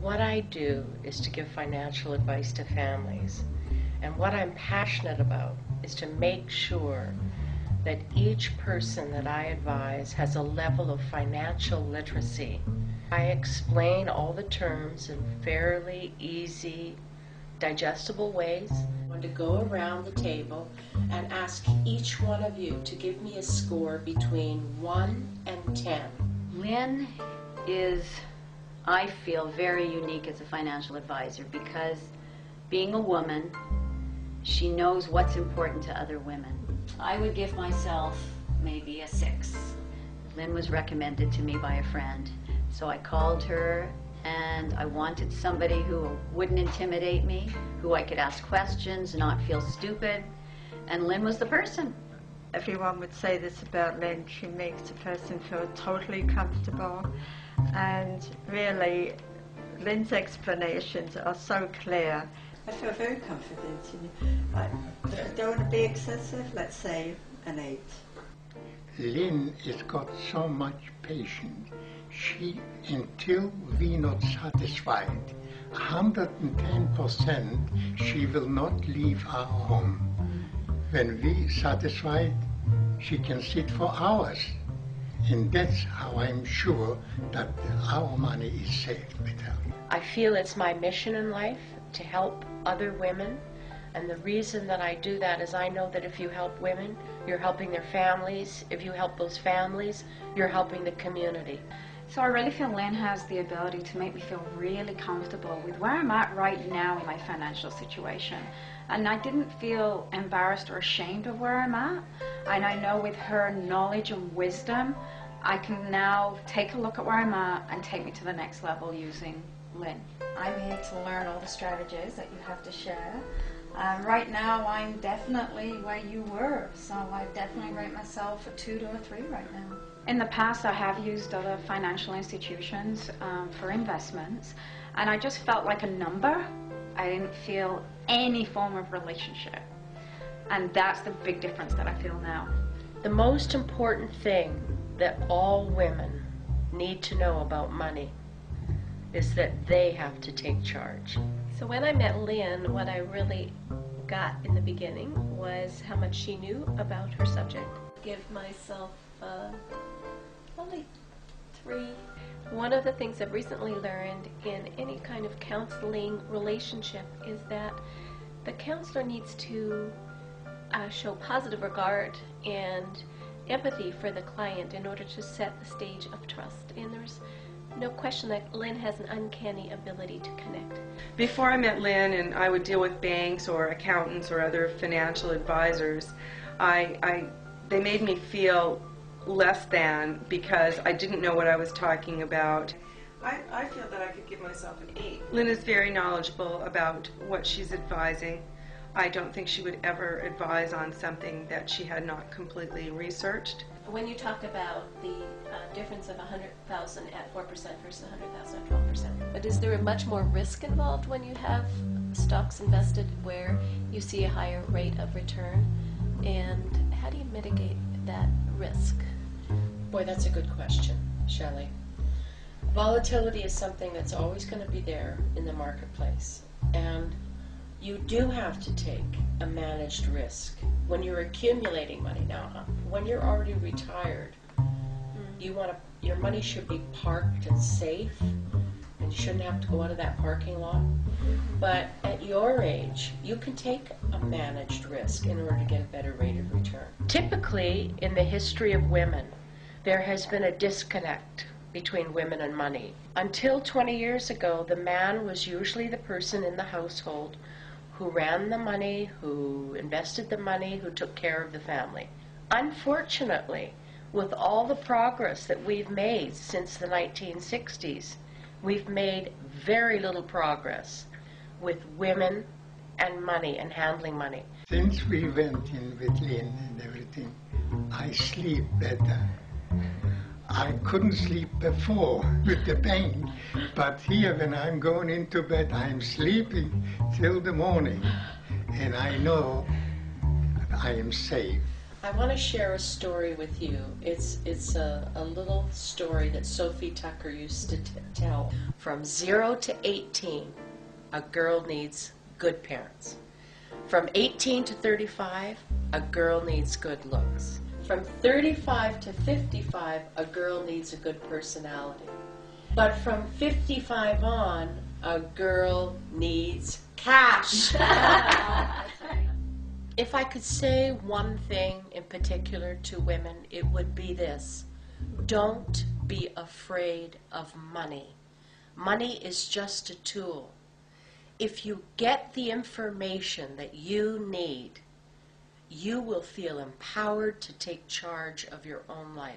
What I do is to give financial advice to families. And what I'm passionate about is to make sure that each person that I advise has a level of financial literacy. I explain all the terms in fairly easy, digestible ways. I want to go around the table and ask each one of you to give me a score between 1 and 10. Lynne is, I feel, very unique as a financial advisor because being a woman, she knows what's important to other women. I would give myself maybe a 6. Lynne was recommended to me by a friend, so I called her and I wanted somebody who wouldn't intimidate me, who I could ask questions, not feel stupid, and Lynne was the person. Everyone would say this about Lynne. She makes a person feel totally comfortable, and really Lynne's explanations are so clear. I feel very confident. I don't want to be excessive, let's say an 8. Lynne has got so much patience. Until we not satisfied, 110%, she will not leave our home. When we satisfied, she can sit for hours. And that's how I'm sure that our money is safe with her. I feel it's my mission in life to help other women, and the reason that I do that is I know that if you help women, you're helping their families. If you help those families, you're helping the community. So I really feel Lynne has the ability to make me feel really comfortable with where I'm at right now in my financial situation. And I didn't feel embarrassed or ashamed of where I'm at. And I know with her knowledge and wisdom, I can now take a look at where I'm at and take me to the next level using Lynne. I'm here to learn all the strategies that you have to share. Right now I'm definitely where you were, so I definitely rate myself a 2 to a 3 right now. In the past I have used other financial institutions for investments, and I just felt like a number. I didn't feel any form of relationship, and that's the big difference that I feel now. The most important thing that all women need to know about money is that they have to take charge. So when I met Lynne, what I really got in the beginning was how much she knew about her subject. Give myself probably 3. One of the things I've recently learned in any kind of counseling relationship is that the counselor needs to show positive regard and empathy for the client in order to set the stage of trust. And there's no question that Lynne has an uncanny ability to connect. Before I met Lynne and I would deal with banks or accountants or other financial advisors, they made me feel less than because I didn't know what I was talking about. I feel that I could give myself an 8. Lynne is very knowledgeable about what she's advising. I don't think she would ever advise on something that she had not completely researched. When you talk about the difference of 100,000 at 4% versus 100,000 at 12%, but is there much more risk involved when you have stocks invested where you see a higher rate of return? And how do you mitigate that risk? Boy, that's a good question, Shelley. Volatility is something that's always going to be there in the marketplace, and you do have to take a managed risk when you're accumulating money. Now, when you're already retired, your money should be parked and safe, and you shouldn't have to go out of that parking lot. But at your age, you can take a managed risk in order to get a better rate of return. Typically, in the history of women, there has been a disconnect between women and money. Until 20 years ago, the man was usually the person in the household who ran the money, who invested the money, who took care of the family. Unfortunately, with all the progress that we've made since the 1960s, we've made very little progress with women and money and handling money. Since we went in with Lynne and everything, I sleep better. I couldn't sleep before with the pain, but here when I'm going into bed, I'm sleeping till the morning, and I know I am safe. I want to share a story with you. It's a little story that Sophie Tucker used to tell. From 0 to 18, a girl needs good parents. From 18 to 35, a girl needs good looks. From 35 to 55, a girl needs a good personality. But from 55 on, a girl needs cash. If I could say one thing in particular to women, it would be this. Don't be afraid of money. Money is just a tool. If you get the information that you need, you will feel empowered to take charge of your own life.